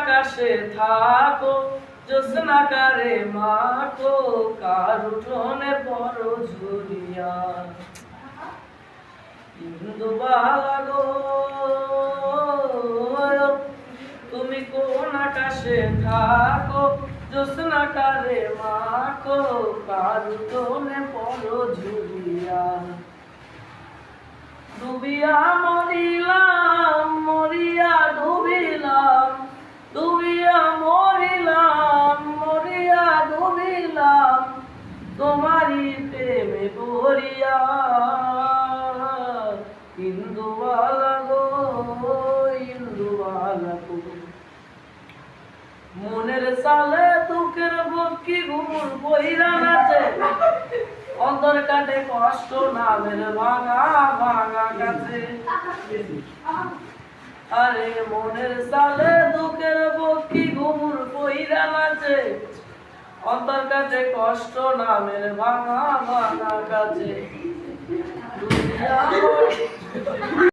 আকাশে থাকো জ্যোৎস্নাকারে মাখো কার উঠোনে বড় ঝুরিয়া ইন্দুবালা গো তুমি কোন আকাশে থাকো জ্যোৎস্নাকারে মাখো কার উঠোনে বড় ঝুরিয়া ডুবিয়া মরিলাম মরিয়া ডুবিলাম ডুবিয়া মরিলাম মরিয়া ডুবিলাম তোমারই প্রেমে পড়িয়া ইন্দুবালা গো ইন্দুবালা গো মনের সালে দুঃখের বকি ঘুমুর বইরা নাচে অন্তর কাটে কষ্ট নামের ভাঙা ভাঙা কাছে আরে মনের সালে দুঃখের বকি ঘুমুর বইরা নাচে অন্তর কাটে কষ্ট নামের ভাঙা ভাঙা কাছে